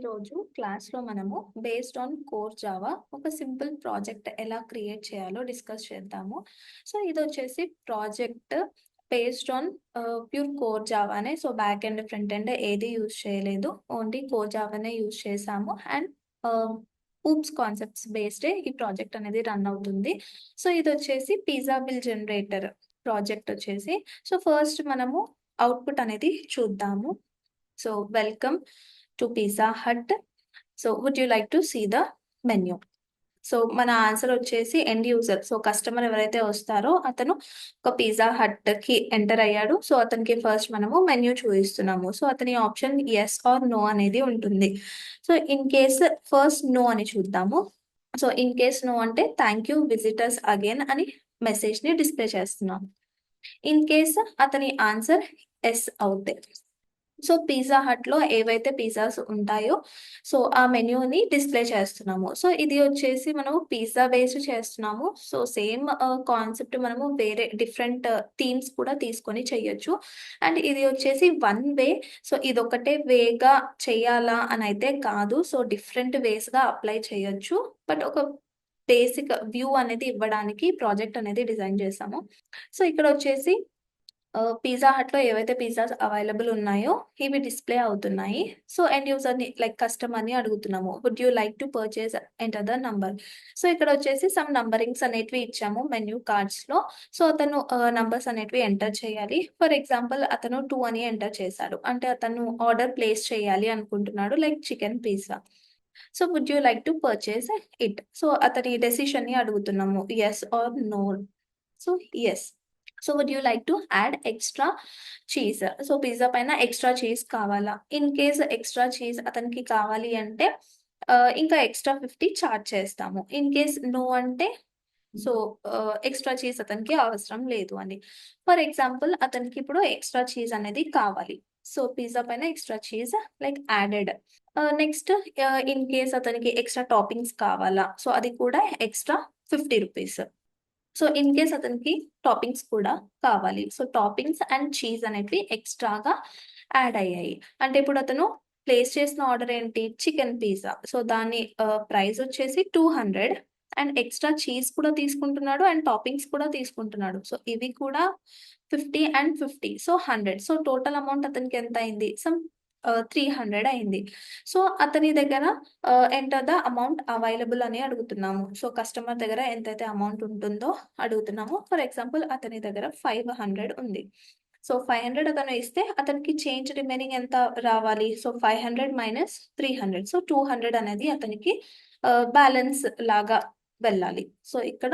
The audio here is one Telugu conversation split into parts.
ఈరోజు క్లాస్లో మనము బేస్డ్ ఆన్ కోర్ జావా ఒక సింపుల్ ప్రాజెక్ట్ ఎలా క్రియేట్ చేయాలో డిస్కస్ చేద్దాము. సో ఇది వచ్చేసి project based on pure core జావానే. So back end front end ఏది యూజ్ చేయలేదు, ఓన్లీ కోర్ జావానే యూజ్ చేసాము. అండ్ ఊప్స్ కాన్సెప్ట్స్ బేస్డే ఈ ప్రాజెక్ట్ అనేది రన్ అవుతుంది. సో ఇది వచ్చేసి పిజ్జా బిల్ జనరేటర్ ప్రాజెక్ట్ వచ్చేసి. సో ఫస్ట్ మనము అవుట్పుట్ అనేది చూద్దాము. So welcome to Pizza Hut. So would you like to see the menu? So మన ఆన్సర్ వచ్చేసి ఎండ్ యూజర్. సో కస్టమర్ ఎవరైతే వస్తారో అతను ఒక పిజ్జా హట్ కి ఎంటర్ అయ్యాడు. సో అతనికి ఫస్ట్ మనము మెన్యూ చూపిస్తున్నాము. సో అతని ఆప్షన్ ఎస్ ఆర్ నో అనేది ఉంటుంది. So in case first no అని చూద్దాము. సో ఇన్ కేస్ నో అంటే థ్యాంక్ యూ విజిటర్స్ అగైన్ అని మెసేజ్ ని డిస్ప్లే చేస్తున్నాం. ఇన్ కేస్ అతని ఆన్సర్ ఎస్ అవుతాయి. సో పిజ్జా హట్ లో ఏవైతే పిజ్జాస్ ఉంటాయో సో ఆ మెన్యూని డిస్ప్లే చేస్తున్నాము. సో ఇది వచ్చేసి మనము పిజ్జా బేస్డ్ చేస్తున్నాము. సో సేమ్ కాన్సెప్ట్ మనము వేరే డిఫరెంట్ థీమ్స్ కూడా తీసుకొని చెయ్యొచ్చు. అండ్ ఇది వచ్చేసి వన్ వే. సో ఇది ఒకటే వేగా చెయ్యాలా అని అయితే కాదు. సో డిఫరెంట్ వేస్ గా అప్లై చేయొచ్చు. బట్ ఒక బేసిక్ వ్యూ అనేది ఇవ్వడానికి ప్రాజెక్ట్ అనేది డిజైన్ చేసాము. సో ఇక్కడ వచ్చేసి పిజ్జా హట్ లో ఏవైతే పిజ్జాస్ అవైలబుల్ ఉన్నాయో ఇవి డిస్ప్లే అవుతున్నాయి. సో ఎండ్ యూజర్ ని లైక్ కస్టమర్ ని అడుగుతున్నాము, would you like to purchase enter the number. So ఇక్కడ వచ్చేసి సమ్ నంబరింగ్స్ అనేటివి ఇచ్చాము మెన్యూ కార్డ్స్ లో. సో అతను నంబర్స్ అనేటివి ఎంటర్ చేయాలి. ఫర్ ఎగ్జాంపుల్ అతను 2 అని ఎంటర్ చేశాడు అంటే అతను ఆర్డర్ ప్లేస్ చేయాలి అనుకుంటున్నాడు, like chicken pizza. So would you like to purchase it. So అతని డెసిషన్ ని అడుగుతున్నాము, yes or no. So yes. So would you like to add extra cheese. So pizza పైన ఎక్స్ట్రా చీజ్ కావాలా. ఇన్ కేస్ ఎక్స్ట్రా చీజ్ అతనికి కావాలి అంటే ఇంకా ఎక్స్ట్రా 50 చార్జ్ చేస్తాము. ఇన్ కేస్ నో అంటే సో ఎక్స్ట్రా చీజ్ అతనికి అవసరం లేదు అని. ఫర్ ఎగ్జాంపుల్ అతనికి ఇప్పుడు ఎక్స్ట్రా చీజ్ అనేది కావాలి. సో పిజ్జా పైన extra cheese like added. Next in case అతనికి ఎక్స్ట్రా టాపింగ్స్ కావాలా. సో అది కూడా extra 50 rupees. So in case అతనికి టాపింగ్స్ కూడా కావాలి. సో టాపింగ్స్ అండ్ చీజ్ అనేవి ఎక్స్ట్రాగా యాడ్ అయ్యాయి. అంటే ఇప్పుడు అతను ప్లేస్ చేసిన ఆర్డర్ ఏంటి, చికెన్ పిజ్జా. సో దాని ప్రైస్ వచ్చేసి 200 అండ్ ఎక్స్ట్రా చీజ్ కూడా తీసుకుంటున్నాడు అండ్ టాపింగ్స్ కూడా తీసుకుంటున్నాడు. సో ఇవి కూడా 50 and 50, so 100. So total amount అతనికి ఎంత అయింది, సమ్ 300 అయింది. సో అతని దగ్గర ఎంటర్ ద అమౌంట్ అవైలబుల్ అని అడుగుతున్నాము. సో కస్టమర్ దగ్గర ఎంతైతే అమౌంట్ ఉంటుందో అడుగుతున్నాము. ఫర్ ఎగ్జాంపుల్ అతని దగ్గర 500 ఉంది. సో 500 అతను ఇస్తే అతనికి చేంజ్ రిమైనింగ్ ఎంత రావాలి. సో 500 మైనస్ 300, సో 200 అనేది అతనికి బ్యాలెన్స్ లాగా వెళ్ళాలి. సో ఇక్కడ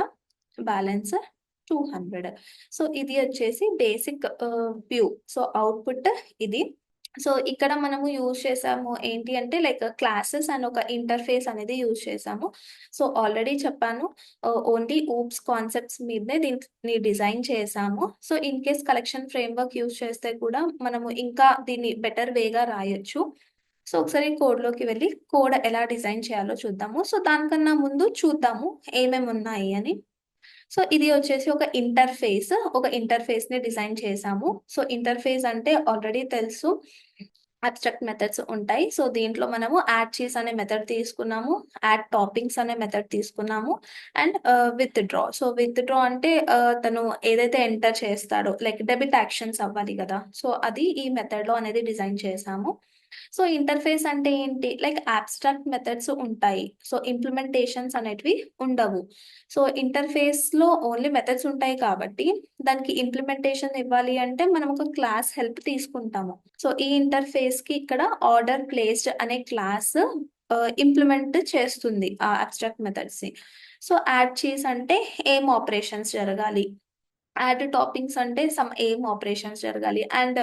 బ్యాలెన్స్ 200. సో ఇది వచ్చేసి బేసిక్ వ్యూ. సో అవుట్పుట్ ఇది. సో ఇక్కడ మనము యూజ్ చేసాము ఏంటి అంటే లైక్ క్లాసెస్ అండ్ ఒక ఇంటర్ఫేస్ అనేది యూజ్ చేసాము. సో ఆల్రెడీ చెప్పాను, ఓన్లీ ఊప్స్ కాన్సెప్ట్స్ మీదనే దీన్ని డిజైన్ చేసాము. So in case collection framework use చేస్తే కూడా మనము ఇంకా దీన్ని బెటర్ వేగా రాయొచ్చు. సో ఒకసారి కోడ్లోకి వెళ్ళి కోడ్ ఎలా డిజైన్ చేయాలో చూద్దాము. సో దానికన్నా ముందు చూద్దాము ఏమేమి ఉన్నాయి అని. సో ఇది వచ్చేసి ఒక ఇంటర్ఫేస్ ని డిజైన్ చేసాము. సో ఇంటర్ఫేస్ అంటే ఆల్రెడీ తెలుసు, అబ్స్ట్రాక్ట్ మెథడ్స్ ఉంటాయి. సో దీంట్లో మనము యాడ్ చీజ్ అనే మెథడ్ తీసుకున్నాము, యాడ్ టాపింగ్స్ అనే మెథడ్ తీసుకున్నాము and with draw. So with draw అంటే తను ఏదైతే ఎంటర్ చేస్తాడో లైక్ డెబిట్ యాక్షన్స్ అవ్వాలి కదా. సో అది ఈ మెథడ్ లో అనేది డిజైన్ చేసాము. సో ఇంటర్ఫేస్ అంటే ఏంటి, లైక్ అబ్స్ట్రాక్ట్ మెథడ్స్ ఉంటాయి. సో ఇంప్లిమెంటేషన్స్ అనేటివి ఉండవు. సో ఇంటర్ఫేస్ లో ఓన్లీ మెథడ్స్ ఉంటాయి కాబట్టి దానికి ఇంప్లిమెంటేషన్ ఇవ్వాలి అంటే మనం ఒక క్లాస్ హెల్ప్ తీసుకుంటాము. సో ఈ ఇంటర్ఫేస్ కి ఇక్కడ ఆర్డర్ ప్లేస్డ్ అనే క్లాస్ ఇంప్లిమెంట్ చేస్తుంది ఆ అబ్స్ట్రాక్ట్ మెథడ్స్ ని. సో యాడ్ చీజ్ అంటే ఏం ఆపరేషన్స్ జరగాలి, యాడ్ టాపింగ్స్ అంటే సమ్ ఏం ఆపరేషన్స్ జరగాలి అండ్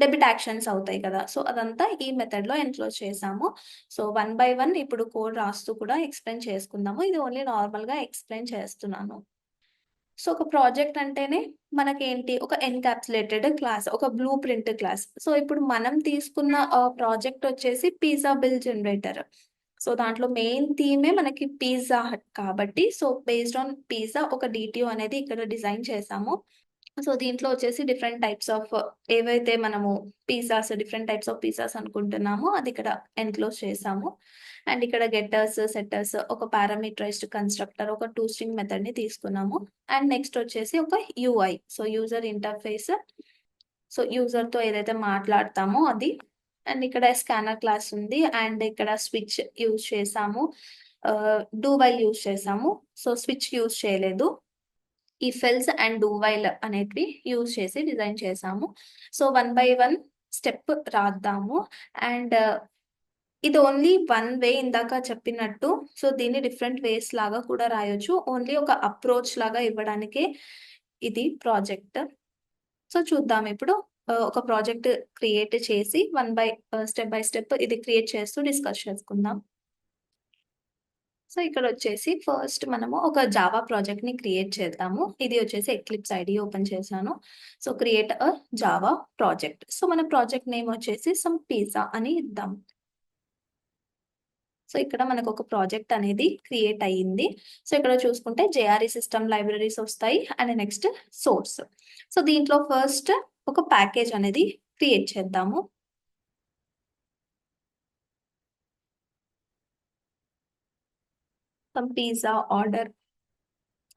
డెబిట్ యాక్షన్స్ అవుతాయి కదా. సో అదంతా ఈ మెథడ్ లో ఎన్క్లోజ్ చేసాము. సో 1 by 1 ఇప్పుడు కోడ్ రాస్తూ కూడా ఎక్స్ప్లెయిన్ చేసుకుందాము. ఇది ఓన్లీ నార్మల్ గా ఎక్స్ప్లెయిన్ చేస్తున్నాను. సో ఒక ప్రాజెక్ట్ అంటేనే మనకేంటి, ఒక ఎన్కాప్సులేటెడ్ క్లాస్, ఒక బ్లూ ప్రింట్ క్లాస్. సో ఇప్పుడు మనం తీసుకున్న ప్రాజెక్ట్ వచ్చేసి పిజ్జా బిల్ జనరేటర్. సో దాంట్లో మెయిన్ థీమే మనకి పిజ్జా హట్ కాబట్టి సో బేస్డ్ ఆన్ పిజ్జా ఒక డిటిఓ అనేది ఇక్కడ డిజైన్ చేసాము. సో దీంట్లో వచ్చేసి డిఫరెంట్ టైప్స్ ఆఫ్ ఏవైతే మనము డిఫరెంట్ టైప్స్ ఆఫ్ పిజ్జాస్ అనుకుంటున్నామో అది ఇక్కడ ఎన్క్లోజ్ చేసాము. అండ్ ఇక్కడ గెట్టర్స్, సెట్టర్స్, ఒక పారామీటరైజ్డ్ కన్స్ట్రక్టర్, ఒక టూ స్ట్రింగ్ మెథడ్ ని తీసుకున్నాము. అండ్ నెక్స్ట్ వచ్చేసి ఒక UI, so user interface, so user తో ఏదైతే మాట్లాడతామో అది. అండ్ ఇక్కడ స్కానర్ క్లాస్ ఉంది. అండ్ ఇక్కడ స్విచ్ యూజ్ చేసాము, డూ వైల్ యూజ్ చేసాము. సో స్విచ్ యూజ్ చేయలేదు. ఈ ఫెల్స్ అండ్ డూ వైల్ అనేటివి యూజ్ చేసి డిజైన్ చేసాము. సో 1 by 1 స్టెప్ రాద్దాము. అండ్ ఇది ఓన్లీ వన్ వే, ఇందాక చెప్పినట్టు. సో దీన్ని డిఫరెంట్ వేస్ లాగా కూడా రాయొచ్చు. ఓన్లీ ఒక అప్రోచ్ లాగా ఇవ్వడానికే ఇది ప్రాజెక్ట్. సో చూద్దాం ఇప్పుడు. ఒక ప్రాజెక్ట్ క్రియేట్ చేసి స్టెప్ బై స్టెప్ ఇది క్రియేట్ చేస్తూ డిస్కస్ చేసుకుందాం. సో ఇక్కడ వచ్చేసి ఫస్ట్ మనము ఒక జావా ప్రాజెక్ట్ ని క్రియేట్ చేద్దాము. ఇది వచ్చేసి ఎక్లిప్స్ ఐడి ఓపెన్ చేశాను. So create a Java project. So మన ప్రాజెక్ట్ నేమ్ వచ్చేసి సమ్ పిజ్జా అని ఇద్దాం. సో ఇక్కడ మనకు ఒక ప్రాజెక్ట్ అనేది క్రియేట్ అయ్యింది. సో ఇక్కడ చూసుకుంటే జేఆర్ఈ సిస్టమ్ లైబ్రరీస్ వస్తాయి. And next source. సో దీంట్లో ఫస్ట్ ఒక ప్యాకేజ్ అనేది క్రియేట్ చేద్దాము. సమ్ పిజ్జా ఆర్డర్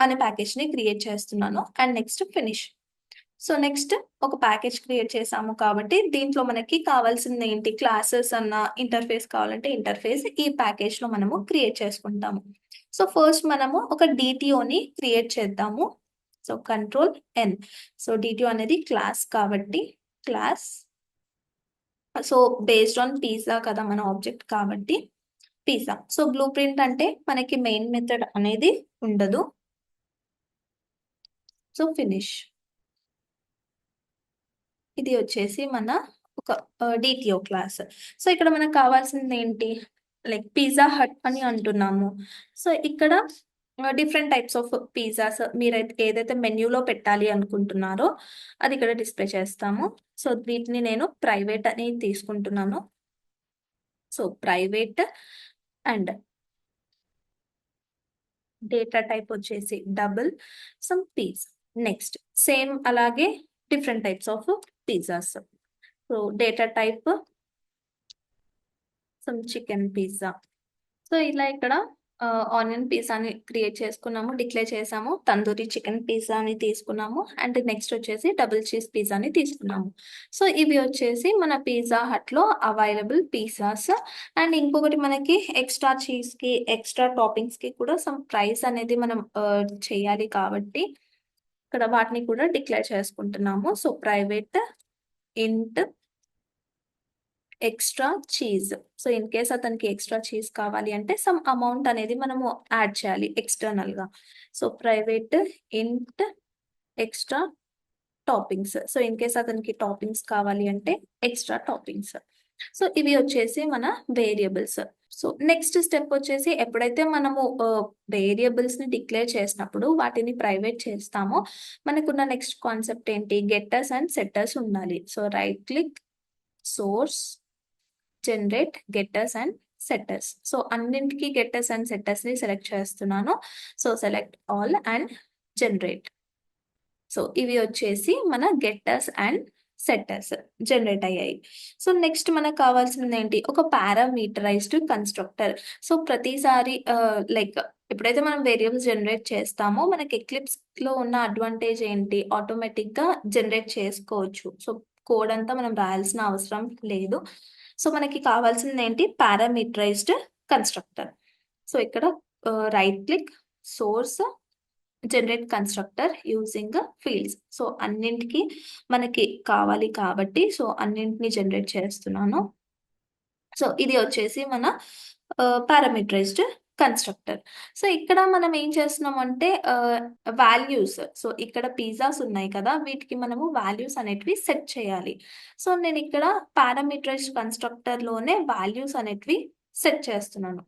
అనే ప్యాకేజ్ ని క్రియేట్ చేస్తున్నాను. And next finish. So next ఒక ప్యాకేజ్ క్రియేట్ చేసాము కాబట్టి దీంట్లో మనకి కావాల్సింది ఏంటి, క్లాసెస్ అన్న ఇంటర్ఫేస్ కావాలంటే ఇంటర్ఫేస్ ఈ ప్యాకేజ్ లో మనము క్రియేట్ చేసుకుంటాము. సో ఫస్ట్ మనము ఒక డిటిఓని క్రియేట్ చేద్దాము. So control N. So DTO అనేది క్లాస్ కాబట్టి class. So based on pizza కదా మన ఆబ్జెక్ట్ కాబట్టి పిజ్జా. సో బ్లూ ప్రింట్ అంటే మనకి మెయిన్ మెథడ్ అనేది ఉండదు. So finish. ఇది వచ్చేసి మన ఒక డిటిఓ క్లాస్. సో ఇక్కడ మనకు కావాల్సింది ఏంటి, లైక్ పిజ్జా హట్ అని అంటున్నాము. సో ఇక్కడ డిఫరెంట్ టైప్స్ ఆఫ్ పిజ్జాస్ మీరైతే ఏదైతే మెన్యూలో పెట్టాలి అనుకుంటున్నారో అది ఇక్కడ డిస్ప్లే చేస్తాము. సో వీటిని నేను ప్రైవేట్ అని తీసుకుంటున్నాను. So private and data type వచ్చేసి double sum piece. Next same అలాగే different types of pizzas. So data type sum chicken pizza. So ఇలా ఇక్కడ ఆనియన్ పిజ్జాని క్రియేట్ చేసుకున్నాము, డిక్లేర్ చేసాము. తందూరి చికెన్ పిజ్జాని తీసుకున్నాము. అండ్ నెక్స్ట్ వచ్చేసి డబుల్ చీజ్ పిజ్జాని తీసుకున్నాము. సో ఇవి వచ్చేసి మన పిజ్జా హట్ లో అవైలబుల్ పిజ్జాస్. అండ్ ఇంకొకటి మనకి ఎక్స్ట్రా చీజ్ కి, ఎక్స్ట్రా టాపింగ్స్ కి కూడా సమ్ ప్రైస్ అనేది మనం చేయాలి కాబట్టి ఇక్కడ వాటిని కూడా డిక్లేర్ చేసుకుంటున్నాము. సో ప్రైవేట్ ఇంట్ extra cheese. So in case అతనికి ఎక్స్ట్రా చీజ్ కావాలి అంటే సమ్ అమౌంట్ అనేది మనము యాడ్ చేయాలి ఎక్స్టర్నల్ గా. సో ప్రైవేట్ ఇంట్ extra toppings. So in case అతనికి టాపింగ్స్ కావాలి అంటే ఎక్స్ట్రా టాపింగ్స్. సో ఇవి వచ్చేసి మన వేరియబుల్స్. సో నెక్స్ట్ స్టెప్ వచ్చేసి ఎప్పుడైతే మనము వేరియబుల్స్ ని డిక్లేర్ చేసినప్పుడు వాటిని ప్రైవేట్ చేస్తామో మనకున్న నెక్స్ట్ కాన్సెప్ట్ ఏంటి, గెట్టర్స్ అండ్ సెట్టర్స్ ఉండాలి. So right click, source, generate గెట్టర్స్ and setters. So అన్నింటికి గెట్టర్స్ అండ్ సెట్టర్స్ ని సెలెక్ట్ చేస్తున్నాను. So select all and generate. So ఇవి వచ్చేసి మన గెట్టర్స్ అండ్ సెట్టర్స్ జనరేట్ అయ్యాయి. సో నెక్స్ట్ మనకు కావాల్సింది ఏంటి, ఒక పారామీటరైజ్డ్ కన్స్ట్రక్టర్. సో ప్రతిసారి లైక్ ఎప్పుడైతే మనం వేరియబుల్స్ జనరేట్ చేస్తామో మనకి ఎక్లిప్స్ లో ఉన్న అడ్వాంటేజ్ ఏంటి, ఆటోమేటిక్ గా జనరేట్ చేసుకోవచ్చు. సో కోడ్ అంతా మనం రాయాల్సిన అవసరం లేదు. సో మనకి కావాల్సింది ఏంటి, పారామీటరైజ్డ్ కన్స్ట్రక్టర్. సో ఇక్కడ right click, source, generate constructor using fields. So అన్నింటికి మనకి కావాలి కాబట్టి సో అన్నింటిని జనరేట్ చేస్తున్నాను. సో ఇది వచ్చేసి మన పారామీటరైజ్డ్ కన్స్ట్రక్టర్. సో ఇక్కడ మనం ఏం చేస్తున్నాం అంటే వాల్యూస్. సో ఇక్కడ పిజ్జాస్ ఉన్నాయి కదా, వీటికి మనము వాల్యూస్ అనేటివి సెట్ చేయాలి. సో నేను ఇక్కడ పారామీటరైజ్డ్ కన్స్ట్రక్టర్ లోనే వాల్యూస్ అనేటివి సెట్ చేస్తున్నాను.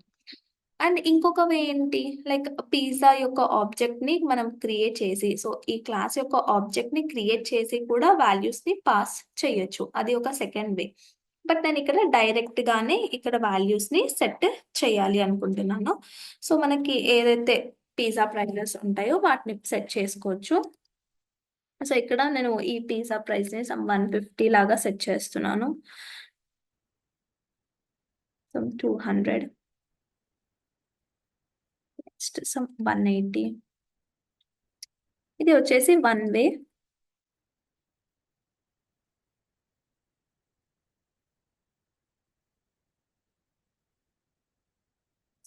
అండ్ ఇంకొక వే ఏంటి, లైక్ పిజ్జా యొక్క ఆబ్జెక్ట్ ని మనం క్రియేట్ చేసి, సో ఈ క్లాస్ యొక్క ఆబ్జెక్ట్ ని క్రియేట్ చేసి కూడా వాల్యూస్ ని పాస్ చేయొచ్చు. అది ఒక సెకండ్ వే. బట్ నేను ఇక్కడ డైరెక్ట్ గానే ఇక్కడ వాల్యూస్ ని సెట్ చేయాలి అనుకుంటున్నాను. సో మనకి ఏదైతే పిజ్జా ప్రైజెస్ ఉంటాయో వాటిని సెట్ చేసుకోవచ్చు. సో ఇక్కడ నేను ఈ పిజ్జా ప్రైస్ ని సమ్ 150 లాగా సెట్ చేస్తున్నాను. Some 200, next some 180. ఇది వచ్చేసి వన్ వే.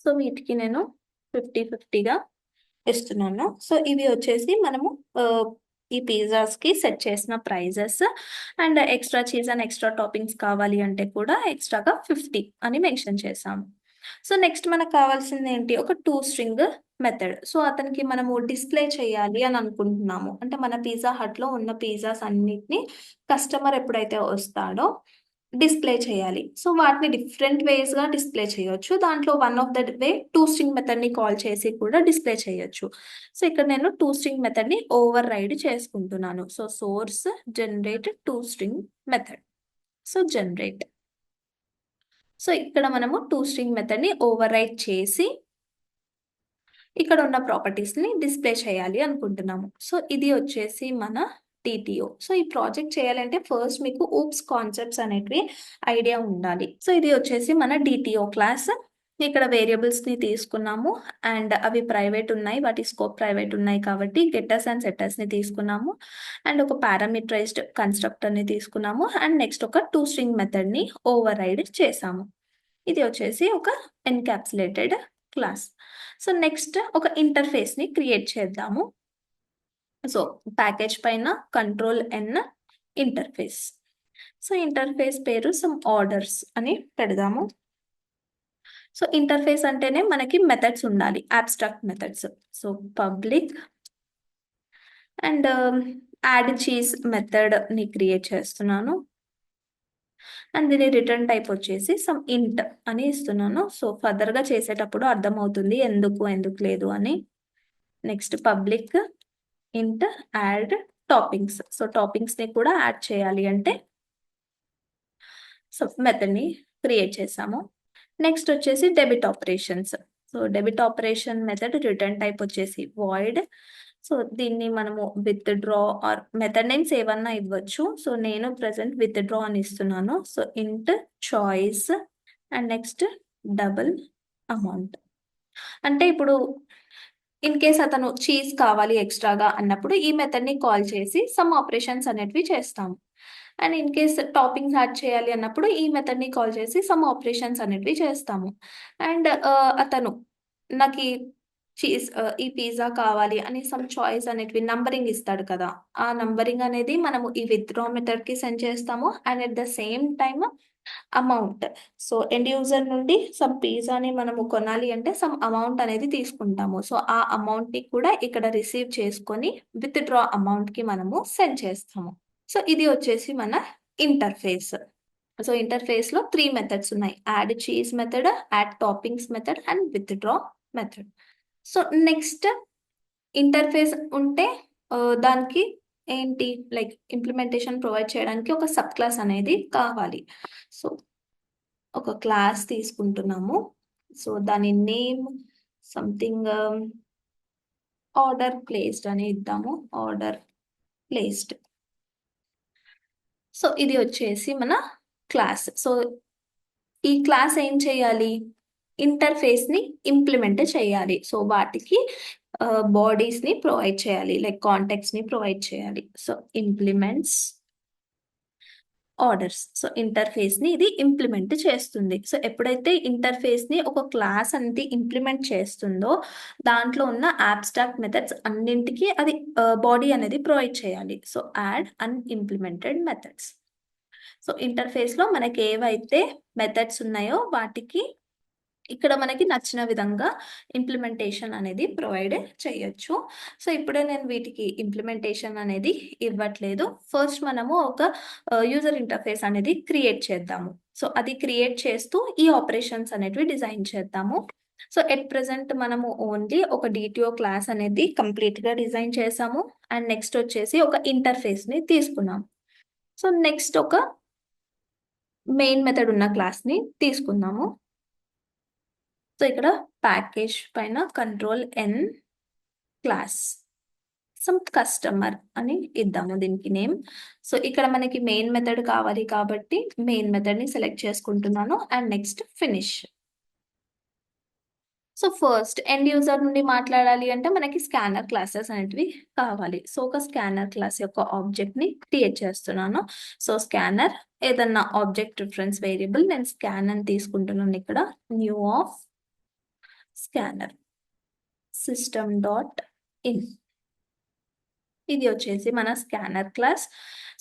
సో వీటికి నేను 50-50గా ఇస్తున్నాను. సో ఇవి వచ్చేసి మనము ఈ పిజ్జాస్ కి సెట్ చేసిన prices. And extra cheese and extra toppings కావాలి అంటే కూడా ఎక్స్ట్రాగా 50 అని మెన్షన్ చేసాము. సో నెక్స్ట్ మనకు కావాల్సింది ఏంటి, ఒక టూ స్ట్రింగ్ మెథడ్. సో అతనికి మనము డిస్ప్లే చేయాలి అని అనుకుంటున్నాము. అంటే మన పిజ్జా హట్ లో ఉన్న పిజ్జాస్ అన్నిటిని కస్టమర్ ఎప్పుడైతే వస్తాడో డిస్ప్లే చేయాలి. సో వాటిని డిఫరెంట్ వేస్ గా డిస్ప్లే చేయొచ్చు. దాంట్లో one of the way two string method ని కాల్ చేసి కూడా డిస్ప్లే చేయొచ్చు. సో ఇక్కడ నేను టూ స్ట్రింగ్ మెథడ్ ని ఓవర్ రైడ్ చేసుకుంటున్నాను. So source generate two string method. So generate. So ఇక్కడ మనము టూ స్ట్రింగ్ మెథడ్ ని ఓవర్ రైడ్ చేసి ఇక్కడ ఉన్న ప్రాపర్టీస్ ని డిస్ప్లే చేయాలి అనుకుంటున్నాము. సో ఇది వచ్చేసి మన టీటీఓ. సో ఈ ప్రాజెక్ట్ చేయాలంటే ఫస్ట్ మీకు ఊప్స్ కాన్సెప్ట్స్ అనేటివి ఐడియా ఉండాలి. సో ఇది వచ్చేసి మన డిటిఓ క్లాస్. ఇక్కడ వేరియబుల్స్ ని తీసుకున్నాము అండ్ అవి ప్రైవేట్ ఉన్నాయి, వాటి స్కోప్ ప్రైవేట్ ఉన్నాయి కాబట్టి గెట్టర్స్ అండ్ సెట్టర్స్ ని తీసుకున్నాము అండ్ ఒక పారామీటరైజ్డ్ కన్స్ట్రక్టర్ ని తీసుకున్నాము అండ్ నెక్స్ట్ ఒక టూ స్ట్రింగ్ మెథడ్ ని ఓవర్ రైడ్ చేసాము. ఇది వచ్చేసి ఒక ఎన్కాప్సులేటెడ్ క్లాస్. సో నెక్స్ట్ ఒక ఇంటర్ఫేస్ ని క్రియేట్ చేద్దాము. సో ప్యాకేజ్ పైన కంట్రోల్-N ఇంటర్ఫేస్. సో ఇంటర్ఫేస్ పేరు సమ్ ఆర్డర్స్ అని పెడదాము. సో ఇంటర్ఫేస్ అంటేనే మనకి మెథడ్స్ ఉండాలి, abstract methods. So public and add cheese method ని క్రియేట్ చేస్తున్నాను అండ్ దీని రిటర్న్ టైప్ వచ్చేసి సమ్ ఇంట్ అని ఇస్తున్నాను. సో ఫర్దర్ గా చేసేటప్పుడు అర్థమవుతుంది ఎందుకు లేదు అని. Next public int add toppings. So toppings ని కూడా యాడ్ చేయాలి అంటే సో మెథడ్ ని క్రియేట్ చేసాము. నెక్స్ట్ వచ్చేసి debit operations. So debit operation method return type వచ్చేసి వాయిడ్. సో దీన్ని మనము withdraw or method names ఏమన్నా ఇవ్వచ్చు. సో నేను ప్రెసెంట్ విత్ డ్రా అని ఇస్తున్నాను. సో ఇంట్ choice and next double amount. అంటే ఇప్పుడు ఇన్ కేస్ అతను చీజ్ కావాలి ఎక్స్ట్రాగా అన్నప్పుడు ఈ మెథడ్ ని కాల్ చేసి సమ్ ఆపరేషన్స్ అనేటివి చేస్తాము. And in case toppings add చేయాలి అన్నప్పుడు ఈ మెథడ్ ని కాల్ చేసి సమ్ ఆపరేషన్స్ అనేటివి చేస్తాము. అండ్ అతను నాకు చీజ్ ఈ పిజ్జా కావాలి అని సమ్ చాయిస్ అనేటివి నంబరింగ్ ఇస్తాడు కదా, ఆ నంబరింగ్ అనేది మనము ఈ విత్డ్రా మెథడ్ కి సెండ్ చేస్తాము. And at the same time amount. So end user నుండి సమ్ పిజ్జాని మనము కొనాలి అంటే సమ్ అమౌంట్ అనేది తీసుకుంటాము. సో ఆ అమౌంట్ ని కూడా ఇక్కడ రిసీవ్ చేసుకొని విత్ డ్రా అమౌంట్ కి మనము సెండ్ చేస్తాము. సో ఇది వచ్చేసి మన ఇంటర్ఫేస్. సో ఇంటర్ఫేస్ లో 3 మెథడ్స్ ఉన్నాయి: add cheese method, add toppings method and with draw method. So next interface ఉంటే దానికి ఏంటి లైక్ ఇంప్లిమెంటేషన్ ప్రొవైడ్ చేయడానికి ఒక సబ్ క్లాస్ అనేది కావాలి. సో ఒక క్లాస్ తీసుకుంటున్నాము. సో దాని నేమ్ సంథింగ్ ఆర్డర్ ప్లేస్డ్ అని ఇద్దాము. Order placed. సో ఇది వచ్చేసి మన క్లాస్. సో ఈ క్లాస్ ఏం చేయాలి, ఇంటర్ఫేస్ ని ఇంప్లిమెంట్ చేయాలి. సో వాటికి బాడీస్ ని ప్రొవైడ్ చేయాలి, లైక్ కాంటాక్ట్స్ ని ప్రొవైడ్ చేయాలి. So implements orders. So interface ని ఇది ఇంప్లిమెంట్ చేస్తుంది. సో ఎప్పుడైతే ఇంటర్ఫేస్ ని ఒక క్లాస్ అనేది ఇంప్లిమెంట్ చేస్తుందో దాంట్లో ఉన్న అబ్స్ట్రాక్ట్ మెథడ్స్ అన్నింటికి అది బాడీ అనేది ప్రొవైడ్ చేయాలి. So add unimplemented methods. So interface లో మనకి ఏవైతే మెథడ్స్ ఉన్నాయో వాటికి ఇక్కడ మనకి నచ్చిన విధంగా ఇంప్లిమెంటేషన్ అనేది ప్రొవైడ్ చేయొచ్చు. సో ఇప్పుడే నేను వీటికి ఇంప్లిమెంటేషన్ అనేది ఇవ్వట్లేదు. ఫస్ట్ మనము ఒక యూజర్ ఇంటర్ఫేస్ అనేది క్రియేట్ చేద్దాము. సో అది క్రియేట్ చేస్తూ ఈ ఆపరేషన్స్ అనేటివి డిజైన్ చేద్దాము. సో ఎట్ ప్రెసెంట్ మనము ఓన్లీ ఒక డిటిఓ క్లాస్ అనేది కంప్లీట్ గా డిజైన్ చేసాము అండ్ నెక్స్ట్ వచ్చేసి ఒక ఇంటర్ఫేస్ ని తీసుకున్నాము. సో నెక్స్ట్ ఒక మెయిన్ మెథడ్ ఉన్న క్లాస్ ని తీసుకుందాము. సో ఇక్కడ ప్యాకేజ్ పైన కంట్రోల్-N క్లాస్. సమ్ కస్టమర్ అని ఇద్దాము దీనికి నేమ్. సో ఇక్కడ మనకి మెయిన్ మెథడ్ కావాలి కాబట్టి మెయిన్ మెథడ్ ని సెలెక్ట్ చేసుకుంటున్నాను and next finish. So first end user నుండి మాట్లాడాలి అంటే మనకి స్కానర్ క్లాసెస్ అనేటివి కావాలి. సో ఒక స్కానర్ క్లాస్ యొక్క ఆబ్జెక్ట్ ని క్రియేట్ చేస్తున్నాను. సో స్కానర్ ఏదన్నా ఆబ్జెక్ట్ రిఫరెన్స్ వేరియబుల్ నేను స్కాన్ అని తీసుకుంటున్నాను. ఇక్కడ new of scanner system dot in, ఇది వచ్చేసి మన scanner class.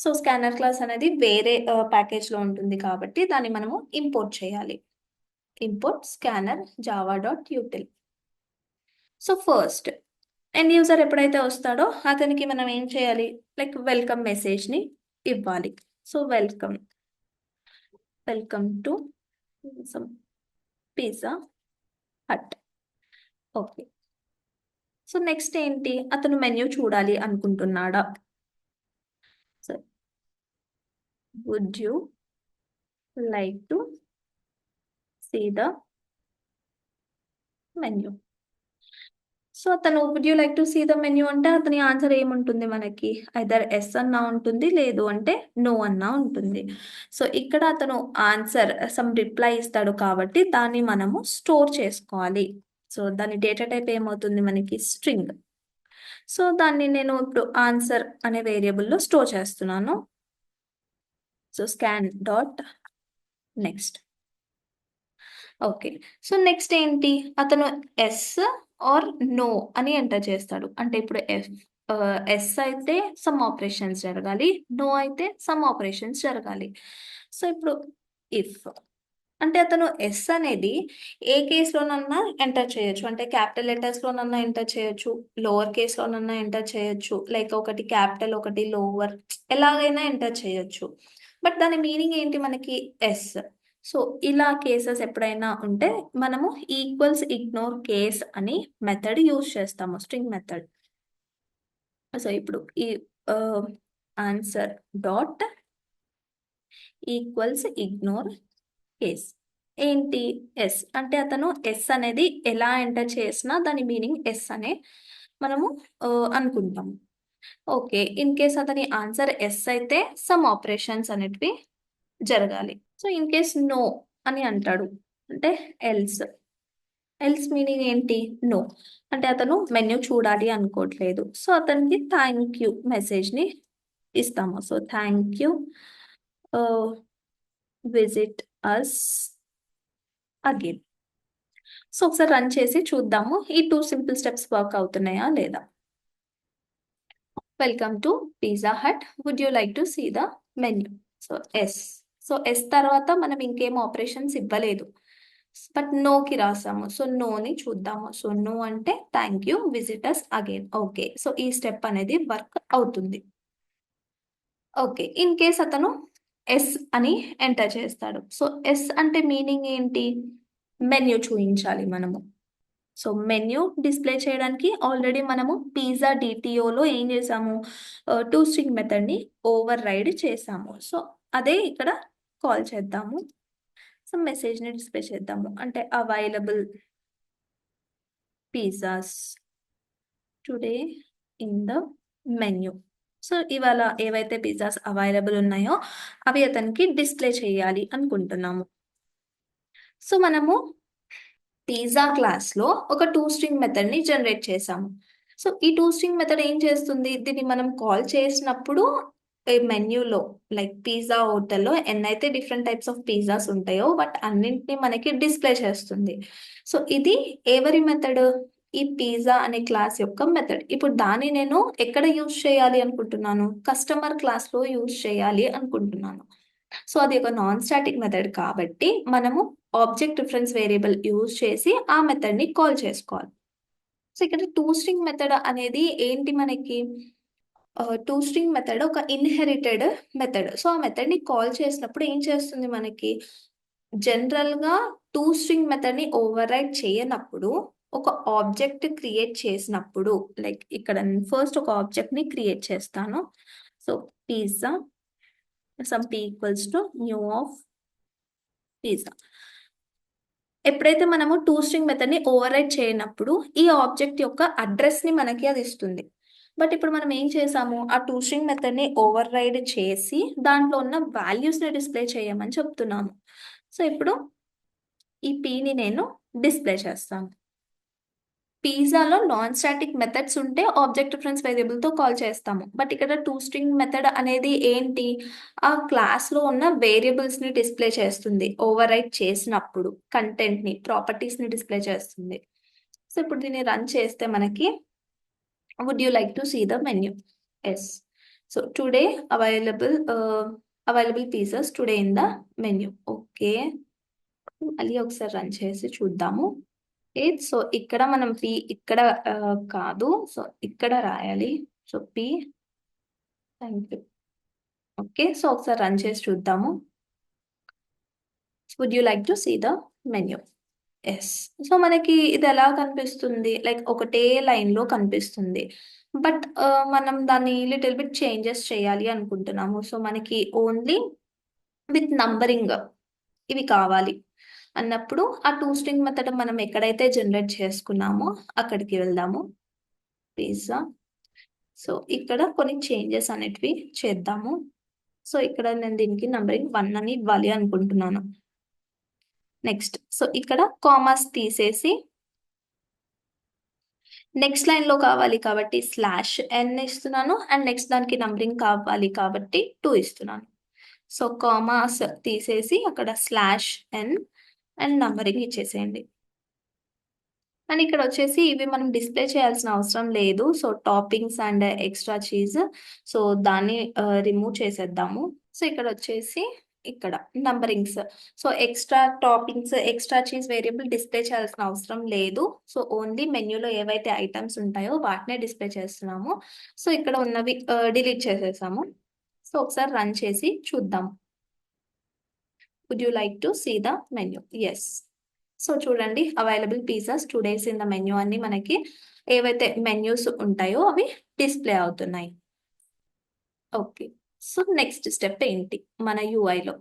So scanner class అనేది వేరే ప్యాకేజ్ లో ఉంటుంది కాబట్టి దాన్ని మనము ఇంపోర్ట్ చేయాలి. Import scanner Java dot util. So first end user ఎప్పుడైతే వస్తాడో అతనికి మనం ఏం చేయాలి, లైక్ వెల్కమ్ మెసేజ్ ని ఇవ్వాలి. So welcome to pizza Hut. Okay. So next ఏంటి, అతను మెన్యూ చూడాలి అనుకుంటున్నాడా. So would you like to see the menu. So అతను would you like to see the menu అంటే అతని ఆన్సర్ ఏముంటుంది మనకి, ఐదర్ ఎస్ అన్నా ఉంటుంది లేదు అంటే నో అన్నా ఉంటుంది. సో ఇక్కడ అతను ఆన్సర్ సమ్ రిప్లై ఇస్తాడు కాబట్టి దాన్ని మనము స్టోర్ చేసుకోవాలి. సో దాని డేటా టైప్ ఏమవుతుంది మనకి స్ట్రింగ్. సో దాన్ని నేను ఇప్పుడు ఆన్సర్ అనే వేరియబుల్లో స్టోర్ చేస్తున్నాను. So scan dot next. Okay. So next ఏంటి, అతను ఎస్ ఆర్ నో అని ఎంటర్ చేస్తాడు. అంటే ఇప్పుడు ఎస్ అయితే సమ్ ఆపరేషన్స్ జరగాలి, నో అయితే సమ్ ఆపరేషన్స్ జరగాలి. సో ఇప్పుడు ఇఫ్ అంటే అతను ఎస్ అనేది ఏ కేసులోనన్నా ఎంటర్ చేయొచ్చు. అంటే క్యాపిటల్ లెటర్స్లోనన్నా ఎంటర్ చేయొచ్చు, లోవర్ కేస్లోనన్నా ఎంటర్ చేయొచ్చు, లైక్ ఒకటి క్యాపిటల్ ఒకటి లోవర్ ఎలాగైనా ఎంటర్ చేయొచ్చు. బట్ దాని మీనింగ్ ఏంటి మనకి ఎస్. సో ఇలా కేసెస్ ఎప్పుడైనా ఉంటే మనము ఈక్వల్స్ ఇగ్నోర్ కేస్ అని మెథడ్ యూజ్ చేస్తాము, స్ట్రింగ్ మెథడ్. సో ఇప్పుడు ఈ answer dot equals ignore case ఏంటి ఎస్ అంటే అతను ఎస్ అనేది ఎలా ఎంటర్ చేసినా దాని మీనింగ్ ఎస్ అనే మనము అనుకుంటాము. ఓకే, ఇన్ కేస్ అతని ఆన్సర్ ఎస్ అయితే సమ్ ఆపరేషన్స్ అనేటివి జరగాలి. సో ఇన్ కేస్ నో అని అంటాడు అంటే ఎల్స్. ఎల్స్ మీనింగ్ ఏంటి, నో అంటే అతను మెన్యూ చూడాలి అనుకోవట్లేదు. సో అతనికి థ్యాంక్ యూ మెసేజ్ని ఇస్తాము. So thank you visit us again. So ఒకసారి రన్ చేసి చూద్దాము ఈ 2 సింపుల్ స్టెప్స్ వర్క్ అవుతున్నాయా లేదా. Welcome to pizza hut, would you like to see the menu. So yes. So yes తర్వాత మనం ఇంకేం ఆపరేషన్స్ ఇవ్వలేదు, బట్ నోకి రాసాము. సో నోని చూద్దాము. సో నో అంటే thank you visitors again. Okay, so ఈ స్టెప్ అనేది వర్క్ అవుతుంది. ఓకే, ఇన్ కేస్ అతను ఎస్ అని ఎంటర్ చేస్తాడు. సో ఎస్ అంటే మీనింగ్ ఏంటి, మెన్యూ చూపించాలి మనము. సో మెన్యూ డిస్ప్లే చేయడానికి ఆల్రెడీ మనము పిజ్జా డిటిఓలో ఏం చేసాము, టు స్ట్రింగ్ మెథడ్ని ఓవర్ రైడ్ చేసాము. సో అదే ఇక్కడ కాల్ చేద్దాము. సో మెసేజ్ని డిస్ప్లే చేద్దాము, అంటే available pizzas today in the menu. So ఇవాళ ఏవైతే పిజ్జాస్ అవైలబుల్ ఉన్నాయో అవి అతనికి డిస్ప్లే చేయాలి అనుకుంటున్నాము. సో మనము పిజ్జా క్లాస్లో ఒక 2 స్ట్రింగ్ మెథడ్ని జనరేట్ చేసాము. సో ఈ 2 స్ట్రింగ్ మెథడ్ ఏం చేస్తుంది, దీన్ని మనం కాల్ చేసినప్పుడు మెన్యూలో లైక్ పిజ్జా హోటల్లో ఎన్నైతే డిఫరెంట్ టైప్స్ ఆఫ్ పిజ్జాస్ ఉంటాయో బట్ అన్నింటినీ మనకి డిస్ప్లే చేస్తుంది. సో ఇది ఎవరి మెథడ్, ఈ పిజ్జా అనే క్లాస్ యొక్క మెథడ్. ఇప్పుడు దాన్ని నేను ఎక్కడ యూజ్ చేయాలి అనుకుంటున్నాను, కస్టమర్ క్లాస్లో యూజ్ చేయాలి అనుకుంటున్నాను. సో అది ఒక నాన్ స్టాటిక్ మెథడ్ కాబట్టి మనము ఆబ్జెక్ట్ రిఫరెన్స్ వేరియబుల్ యూజ్ చేసి ఆ మెథడ్ని కాల్ చేసుకోవాలి. సో ఇక్కడ 2 స్ట్రింగ్ మెథడ్ అనేది ఏంటి మనకి, 2 స్ట్రింగ్ మెథడ్ ఒక ఇన్హెరిటెడ్ మెథడ్. సో ఆ మెథడ్ని కాల్ చేసినప్పుడు ఏం చేస్తుంది మనకి, జనరల్గా 2 స్ట్రింగ్ మెథడ్ని ఓవర్ రైడ్ చేయనప్పుడు ఒక ఆబ్జెక్ట్ క్రియేట్ చేసినప్పుడు, లైక్ ఇక్కడ ఫస్ట్ ఒక ఆబ్జెక్ట్ని క్రియేట్ చేస్తాను. So pizza some p equals to new of pizza. ఎప్పుడైతే మనము 2 స్ట్రింగ్ మెథడ్ని ఓవర్ రైడ్ చేయనప్పుడు ఈ ఆబ్జెక్ట్ యొక్క అడ్రస్ని మనకి అది ఇస్తుంది. బట్ ఇప్పుడు మనం ఏం చేసాము, ఆ టూ స్ట్రింగ్ మెథడ్ని ఓవర్ రైడ్ చేసి దాంట్లో ఉన్న వాల్యూస్ని డిస్ప్లే చేయమని చెప్తున్నాము. సో ఇప్పుడు ఈ పీని నేను డిస్ప్లే చేస్తాను. పిజ్జాలో నాన్ స్టాటిక్ మెథడ్స్ ఉంటే ఆబ్జెక్ట్ రిఫరెన్స్ వేరియబుల్తో కాల్ చేస్తాము. బట్ ఇక్కడ టూ స్ట్రింగ్ మెథడ్ అనేది ఏంటి, ఆ క్లాస్లో ఉన్న వేరియబుల్స్ని డిస్ప్లే చేస్తుంది. ఓవర్ రైట్ చేసినప్పుడు కంటెంట్ని, ప్రాపర్టీస్ని డిస్ప్లే చేస్తుంది. సో ఇప్పుడు దీన్ని రన్ చేస్తే మనకి would you like to see the menu? Yes. So today available pieces today in the menu. Okay, మళ్ళీ ఒకసారి రన్ చేసి చూద్దాము. సో ఇక్కడ మనం పి ఇక్కడ కాదు, సో ఇక్కడ రాయాలి. So P, thank you. Okay, so ఒకసారి రన్ చేసి చూద్దాము. Would you like to see the menu? Yes. So మనకి ఇది ఎలా కనిపిస్తుంది, లైక్ ఒకటే లైన్లో కనిపిస్తుంది. బట్ మనం దాన్ని లిటిల్ బిట్ చేంజెస్ చేయాలి అనుకుంటున్నాము. సో మనకి ఓన్లీ విత్ నంబరింగ్ ఇవి కావాలి అన్నప్పుడు ఆ టూ స్ట్రింగ్ మెథడ్ మనం ఎక్కడైతే జనరేట్ చేసుకున్నామో అక్కడికి వెళ్దాము. పిజ్జా. సో ఇక్కడ కొన్ని చేంజెస్ అనేటివి చేద్దాము. సో ఇక్కడ నేను దీనికి నంబరింగ్ 1 అని ఇవ్వాలి అనుకుంటున్నాను. నెక్స్ట్, సో ఇక్కడ కామాస్ తీసేసి నెక్స్ట్ లైన్లో కావాలి కాబట్టి /n ఇస్తున్నాను, అండ్ నెక్స్ట్ దానికి నంబరింగ్ కావాలి కాబట్టి 2 ఇస్తున్నాను. సో కామాస్ తీసేసి అక్కడ /n అండ్ నంబరింగ్ ఇచ్చేసేయండి. అండ్ ఇక్కడ వచ్చేసి ఇవి మనం డిస్ప్లే చేయాల్సిన అవసరం లేదు. So toppings and extra cheese, so దాన్ని రిమూవ్ చేసేద్దాము. సో ఇక్కడ వచ్చేసి ఇక్కడ numberings, so extra toppings, extra cheese variable display చేయాల్సిన అవసరం లేదు. సో ఓన్లీ మెన్యూలో ఏవైతే ఐటమ్స్ ఉంటాయో వాటినే డిస్ప్లే చేస్తున్నాము. సో ఇక్కడ ఉన్నవి డిలీట్ చేసేసాము. సో ఒకసారి రన్ చేసి చూద్దాం. Would you like to see the menu? Yes. So చూడండి, available pizzas today's in the menu అన్ని మనకి ఏవైతే మెన్యూస్ ఉంటాయో అవి డిస్ప్లే అవుతున్నాయి. ఓకే, సో నెక్స్ట్ స్టెప్ ఏంటి మన యూఐలో?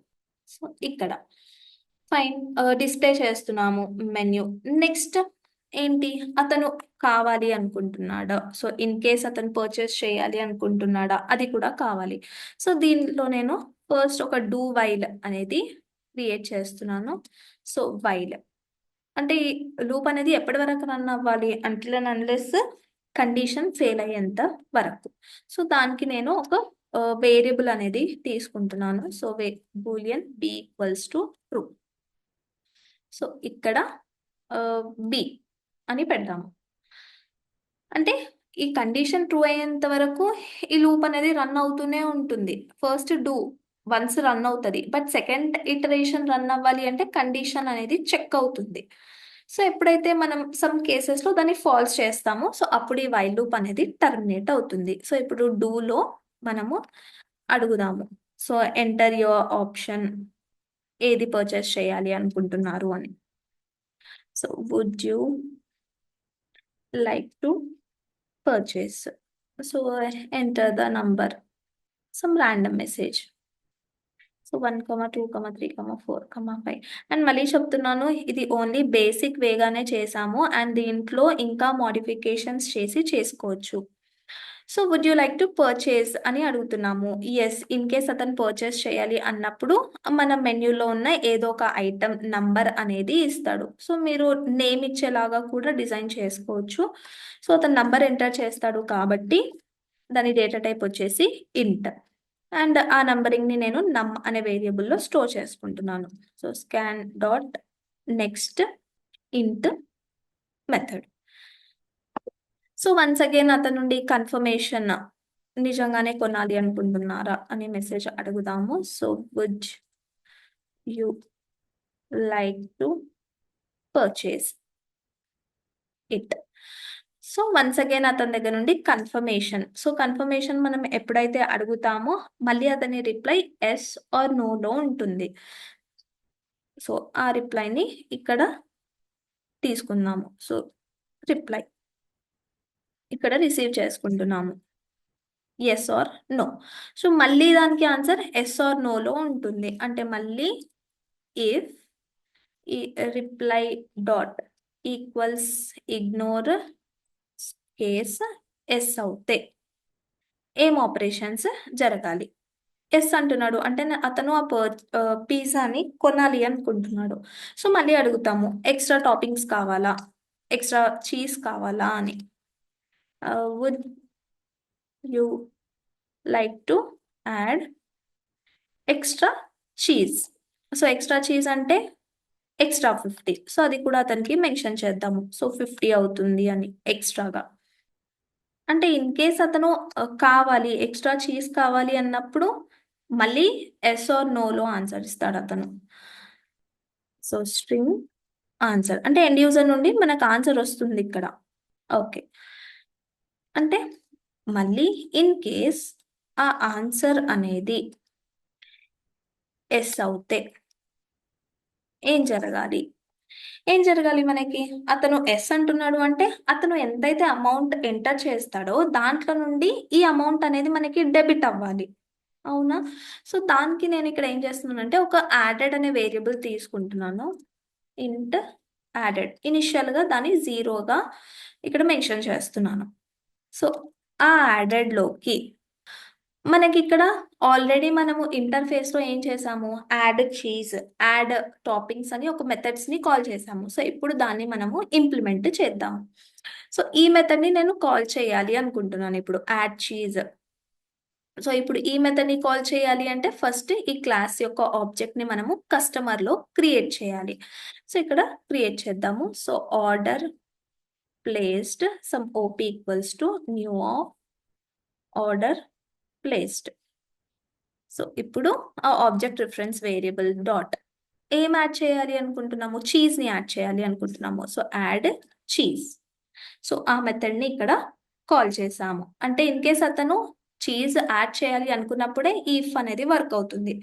సో ఇక్కడ ఫైన్, డిస్ప్లే చేస్తున్నాము మెన్యూ. నెక్స్ట్ ఏంటి, అతను కావాలి అనుకుంటున్నాడా, సో ఇన్ కేస్ అతను పర్చేస్ చేయాలి అనుకుంటున్నాడా అది కూడా కావాలి. సో దీనిలో నేను ఫస్ట్ ఒక డూ వైల్ అనేది క్రియేట్ చేస్తున్నాను. సో వైల్ అంటే ఈ లూప్ అనేది ఎప్పటి వరకు రన్ అవ్వాలి, until and unless condition fail అయ్యేంత వరకు. సో దానికి నేను ఒక వేరియబుల్ అనేది తీసుకుంటున్నాను. So Boolean b equals to true. So ఇక్కడ బి అని పెడదాము. అంటే ఈ కండిషన్ ట్రూ అయ్యేంత వరకు ఈ లూప్ అనేది రన్ అవుతూనే ఉంటుంది. ఫస్ట్ డూ వన్స్ రన్ అవుతుంది, బట్ సెకండ్ ఇటరేషన్ రన్ అవ్వాలి అంటే కండిషన్ అనేది చెక్ అవుతుంది. సో ఎప్పుడైతే మనం సమ్ కేసెస్లో దాన్ని ఫాల్స్ చేస్తామో సో అప్పుడు ఈ వైల్ లూప్ అనేది టర్మినేట్ అవుతుంది. సో ఇప్పుడు డూలో మనము అడుగుదాము. సో ఎంటర్ యువర్ ఆప్షన్, ఏది పర్చేస్ చేయాలి అనుకుంటున్నారు అని. So would you like to purchase. So enter the number, some random message. So 1, 2, 3, 4, 5. And మళ్ళీ చెప్తున్నాను, ఇది ఓన్లీ బేసిక్ వేగానే చేసాము అండ్ దీంట్లో ఇంకా మోడిఫికేషన్స్ చేసి చేసుకోవచ్చు. So would you like to purchase అని అడుగుతున్నాము. ఎస్, ఇన్ కేస్ అతను పర్చేస్ చేయాలి అన్నప్పుడు మన మెన్యూలో ఉన్న ఏదో ఒక ఐటమ్ నంబర్ అనేది ఇస్తాడు. సో మీరు నేమ్ ఇచ్చేలాగా కూడా డిజైన్ చేసుకోవచ్చు. సో అతను నంబర్ ఎంటర్ చేస్తాడు కాబట్టి దాని డేటా టైప్ వచ్చేసి ఇంట్. అండ్ ఆ నంబరింగ్ని నేను నమ్ అనే వేరియబుల్లో స్టోర్ చేసుకుంటున్నాను. So scan dot next int method. So once again అతని నుండి కన్ఫర్మేషన్, నిజంగానే కొనాలి అనుకుంటున్నారా అనే మెసేజ్ అడుగుదాము. So would you like to purchase it. So once again అతని దగ్గర నుండి కన్ఫర్మేషన్. సో కన్ఫర్మేషన్ మనం ఎప్పుడైతే అడుగుతామో మళ్ళీ అతని రిప్లై ఎస్ ఆర్ నోలో ఉంటుంది. సో ఆ రిప్లైని ఇక్కడ తీసుకుందాము. సో రిప్లై ఇక్కడ రిసీవ్ చేసుకుంటున్నాము, ఎస్ ఆర్ నో. సో మళ్ళీ దానికి ఆన్సర్ ఎస్ ఆర్ నోలో ఉంటుంది. అంటే మళ్ళీ ఇఫ్ ఈ reply dot equals ignore case yes అవుతే ఏం ఆపరేషన్స్ జరగాలి. ఎస్ అంటున్నాడు అంటే అతను పిజ్జాని కొనాలి అనుకుంటున్నాడు. సో మళ్ళీ అడుగుతాము ఎక్స్ట్రా టాపింగ్స్ కావాలా, ఎక్స్ట్రా చీజ్ కావాలా అని. Would you like to add extra cheese. So extra cheese అంటే ఎక్స్ట్రా 50. సో అది కూడా అతనికి మెన్షన్ చేద్దాము. సో 50 అవుతుంది అని ఎక్స్ట్రాగా. అంటే ఇన్ కేస్ అతను కావాలి ఎక్స్ట్రా చీజ్ కావాలి అన్నప్పుడు మళ్ళీ ఎస్ ఆర్ నోలో ఆన్సర్ ఇస్తాడు అతను. సో స్ట్రింగ్ ఆన్సర్ అంటే ఎండ్ యూజర్ నుండి మనకు ఆన్సర్ వస్తుంది ఇక్కడ. ఓకే, అంటే మళ్ళీ ఇన్ కేస్ ఆ ఆన్సర్ అనేది ఎస్ అవుతే ఏం జరగాలి? ఏం జరగాలి మనకి? అతను ఎస్ అంటున్నాడు అంటే అతను ఎంతైతే అమౌంట్ ఎంటర్ చేస్తాడో దాంట్లో నుండి ఈ అమౌంట్ అనేది మనకి డెబిట్ అవ్వాలి. అవునా? సో దానికి నేను ఇక్కడ ఏం చేస్తున్నానంటే ఒక యాడెడ్ అనే వేరియబుల్ తీసుకుంటున్నాను. ఇంట్ యాడెడ్ ఇనిషియల్గా దాన్ని 0గా ఇక్కడ మెన్షన్ చేస్తున్నాను. సో ఆ యాడెడ్లోకి మనకి ఇక్కడ ఆల్రెడీ మనము ఇంటర్ఫేస్లో ఏం చేసాము, యాడ్ చీజ్, యాడ్ టాపింగ్స్ అని ఒక మెథడ్స్ని కాల్ చేసాము. సో ఇప్పుడు దాన్ని మనము ఇంప్లిమెంట్ చేద్దాము. సో ఈ మెథడ్ని నేను కాల్ చేయాలి అనుకుంటున్నాను ఇప్పుడు యాడ్ చీజ్. సో ఇప్పుడు ఈ మెథడ్ని కాల్ చేయాలి అంటే ఫస్ట్ ఈ క్లాస్ యొక్క ఆబ్జెక్ట్ని మనము కస్టమర్లో క్రియేట్ చేయాలి. సో ఇక్కడ క్రియేట్ చేద్దాము. So order placed some OP equals to new of order placed. So ఇప్పుడు ఆ ఆబ్జెక్ట్ రిఫరెన్స్ వేరియబుల్ డాట్ ఏం యాడ్ చేయాలి అనుకుంటున్నాము, చీజ్ని యాడ్ చేయాలి అనుకుంటున్నాము. So add cheese. సో ఆ మెథడ్ని ఇక్కడ కాల్ చేసాము. అంటే ఇన్ కేస్ అతను చీజ్ యాడ్ చేయాలి అనుకున్నప్పుడే ఇఫ్ అనేది వర్క్ అవుతుంది.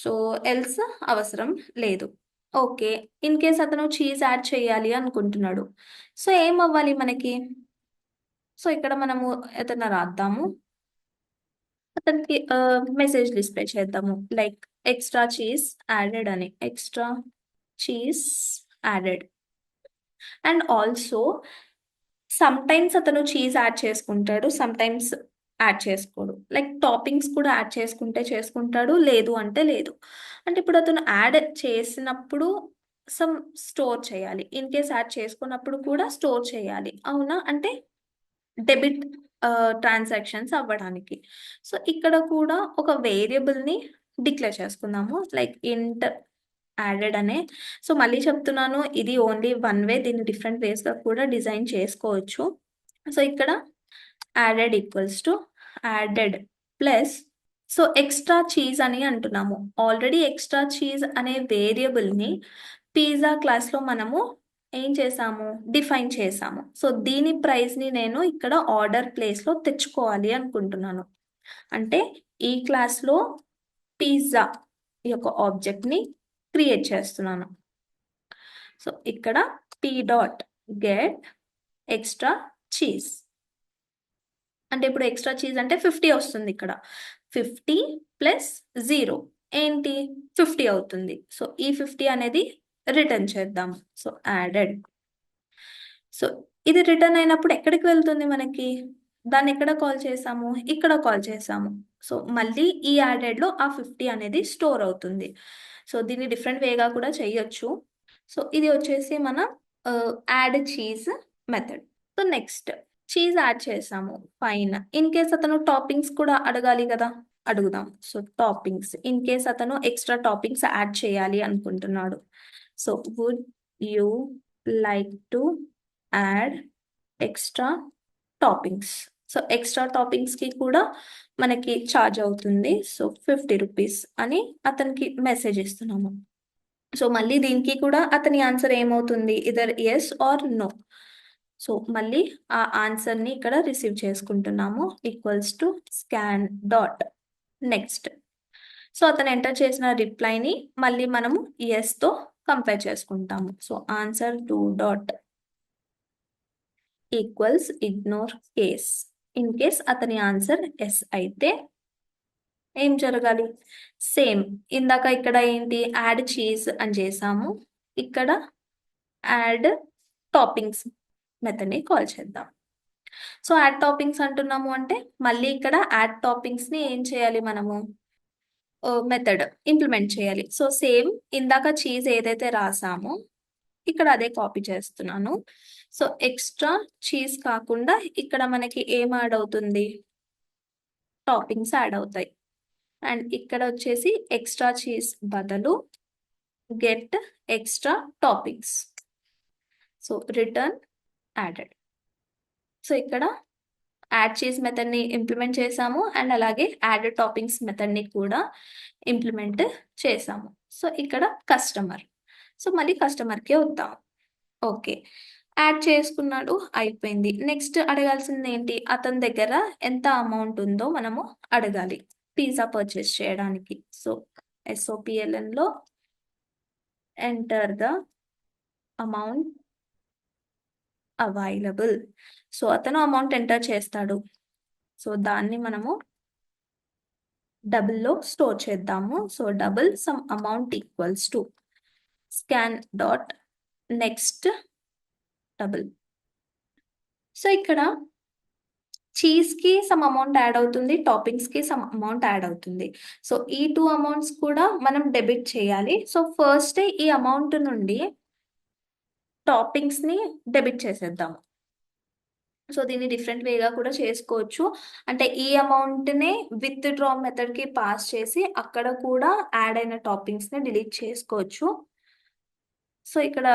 సో ఎల్స్ అవసరం లేదు. ఓకే, ఇన్ కేస్ అతను చీజ్ యాడ్ చేయాలి అనుకుంటున్నాడు. సో ఏం అవ్వాలి మనకి? సో ఇక్కడ మనము ఏదైనా రాద్దాము, అతనికి మెసేజ్ డిస్ప్లే చేద్దాము లైక్ ఎక్స్ట్రా చీజ్ యాడెడ్ అని, extra cheese added. And also sometimes అతను చీజ్ యాడ్ చేసుకుంటాడు, సమ్ టైమ్స్ యాడ్ చేసుకోడు. లైక్ టాపింగ్స్ కూడా యాడ్ చేసుకుంటే చేసుకుంటాడు, లేదు అంటే లేదు. అంటే ఇప్పుడు అతను యాడ్ చేసినప్పుడు సమ్ స్టోర్ చేయాలి, ఇన్ కేస్ యాడ్ చేసుకున్నప్పుడు కూడా స్టోర్ చేయాలి. అవునా? అంటే డెబిట్ ట్రాన్సాక్షన్స్ అవ్వడానికి. సో ఇక్కడ కూడా ఒక వేరియబుల్ని డిక్లేర్ చేసుకుందాము లైక్ ఇంట్ యాడెడ్ అనే. సో మళ్ళీ చెప్తున్నాను, ఇది ఓన్లీ వన్ వే, దీన్ని డిఫరెంట్ వేస్గా కూడా డిజైన్ చేసుకోవచ్చు. సో ఇక్కడ added equals to added plus so extra cheese అని అంటున్నాము. ఆల్రెడీ ఎక్స్ట్రా చీజ్ అనే వేరియబుల్ని పిజ్జా క్లాస్లో మనము ఏం చేసాము, డిఫైన్ చేసాము. సో దీని ప్రైస్ని నేను ఇక్కడ ఆర్డర్ ప్లేస్లో తెచ్చుకోవాలి అనుకుంటున్నాను. అంటే ఈ క్లాస్లో పిజ్జా యొక్క ఆబ్జెక్ట్ని క్రియేట్ చేస్తున్నాను. సో ఇక్కడ P dot get extra cheese అంటే ఇప్పుడు ఎక్స్ట్రా చీజ్ అంటే 50 వస్తుంది. ఇక్కడ 50 ప్లస్ 0 ఏంటి 50 అవుతుంది. సో ఈ 50 అనేది రిటర్న్ చేద్దాం. So added. సో ఇది రిటర్న్ అయినప్పుడు ఎక్కడికి వెళ్తుంది మనకి? దాన్ని ఎక్కడ కాల్ చేసాము? ఇక్కడ కాల్ చేసాము. సో మళ్ళీ ఈ యాడెడ్లో ఆ 50 అనేది స్టోర్ అవుతుంది. సో దీన్ని డిఫరెంట్ వేగా కూడా చేయొచ్చు. సో ఇది వచ్చేసి మన add cheese method. So next cheese add చేసాము పైన. ఇన్ కేస్ అతను టాపింగ్స్ కూడా అడగాలి కదా, అడుగుదాం. సో టాపింగ్స్, ఇన్ కేస్ అతను ఎక్స్ట్రా టాపింగ్స్ యాడ్ చేయాలి అనుకుంటున్నాడు. So would you like to add extra toppings. So extra టాపింగ్స్కి కూడా మనకి ఛార్జ్ అవుతుంది. సో 50 రూపీస్ అని అతనికి మెసేజ్ ఇస్తున్నాము. సో మళ్ళీ దీనికి కూడా అతని ఆన్సర్ ఏమవుతుంది, either yes or no. So మళ్ళీ ఆ ఆన్సర్ని ఇక్కడ రిసీవ్ చేసుకుంటున్నాము equals to scan dot next. So అతను ఎంటర్ చేసిన రిప్లైని మళ్ళీ మనము ఎస్తో కంపేర్ చేసుకుంటాము. So answer 2 dot equals ignore case. In case అతని ఆన్సర్ ఎస్ అయితే ఏం జరగాలి? సేమ్ ఇందాక ఇక్కడ ఏంటి యాడ్ చీజ్ అని చేసాము, ఇక్కడ యాడ్ టాపింగ్స్ మెథడ్ని కాల్ చేద్దాం. సో యాడ్ టాపింగ్స్ అంటున్నాము అంటే మళ్ళీ ఇక్కడ యాడ్ టాపింగ్స్ ని ఏం చేయాలి మనము మెథడ్ ఇంప్లిమెంట్ చేయాలి. సో సేమ్ ఇందాక చీజ్ ఏదైతే రాసామో ఇక్కడ అదే కాపీ చేస్తున్నాను. సో ఎక్స్ట్రా చీజ్ కాకుండా ఇక్కడ మనకి ఏం యాడ్ అవుతుంది, టాపింగ్స్ యాడ్ అవుతాయి. అండ్ ఇక్కడ వచ్చేసి ఎక్స్ట్రా చీజ్ బదులు get extra toppings. So return added. So ఇక్కడ యాడ్ చీజ్ మెథడ్ ని ఇంప్లిమెంట్ చేసాము అండ్ అలాగే యాడ్ టాపింగ్స్ మెథడ్ ని కూడా ఇంప్లిమెంట్ చేసాము. సో ఇక్కడ కస్టమర్. సో మళ్ళీ కస్టమర్కే వద్దాం. ఓకే, యాడ్ చేసుకున్నాడు, అయిపోయింది. నెక్స్ట్ అడగాల్సింది ఏంటి, అతని దగ్గర ఎంత అమౌంట్ ఉందో మనము అడగాలి పిజ్జా పర్చేస్ చేయడానికి. సో SOPLN లో enter the amount available. So అతను అమౌంట్ ఎంటర్ చేస్తాడు. సో దాన్ని మనము డబుల్ లో స్టోర్ చేద్దాము. So double some amount equals to scan dot next double. So ఇక్కడ చీజ్ కి సమ్ అమౌంట్ యాడ్ అవుతుంది, టాపింగ్స్ కి సమ్ అమౌంట్ యాడ్ అవుతుంది. సో ఈ 2 అమౌంట్స్ కూడా మనం డెబిట్ చేయాలి. సో ఫస్ట్ ఈ అమౌంట్ నుండి టాపింగ్స్ ని డెబిట్ చేసేద్దాము. సో దీన్ని డిఫరెంట్ వేగా కూడా చేసుకోవచ్చు. అంటే ఈ అమౌంట్ నే విత్ డ్రా మెథడ్ కి పాస్ చేసి అక్కడ కూడా యాడ్ అయిన టాపింగ్స్ ని డిలీట్ చేసుకోవచ్చు. సో ఇక్కడ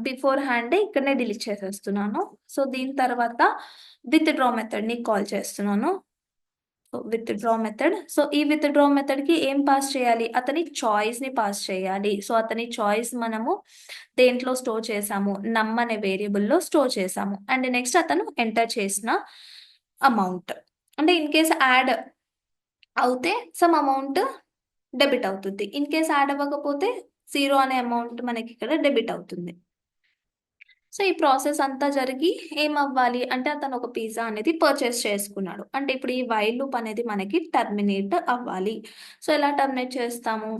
బిఫోర్ హ్యాండ్ ఇక్కడనే డిలీట్ చేసేస్తున్నాను. సో దీని తర్వాత విత్ డ్రా మెథడ్ ని కాల్ చేస్తున్నాను. With draw method. సో ఈ విత్ డ్రా మెథడ్ కి ఏం పాస్ చేయాలి, అతని చాయిస్ ని పాస్ చేయాలి. సో అతని చాయిస్ మనము దేంట్లో స్టోర్ చేసాము, నమ్ అనే వేరియబుల్లో స్టోర్ చేసాము. అండ్ నెక్స్ట్ అతను ఎంటర్ చేసిన అమౌంట్, అంటే ఇన్ కేస్ యాడ్ అవుతే సమ్ అమౌంట్ డెబిట్ అవుతుంది. ఇన్ కేస్ యాడ్ అవ్వకపోతే 0 అనే అమౌంట్ మనకి ఇక్కడ డెబిట్ అవుతుంది. సో ఈ ప్రాసెస్ అంతా జరిగి ఏమవ్వాలి అంటే అతను ఒక పిజ్జా అనేది పర్చేస్ చేసుకున్నాడు. అంటే ఇప్పుడు ఈ వైల్ లూప్ అనేది మనకి టర్మినేట్ అవ్వాలి. సో ఎలా టర్మినేట్ చేస్తాము,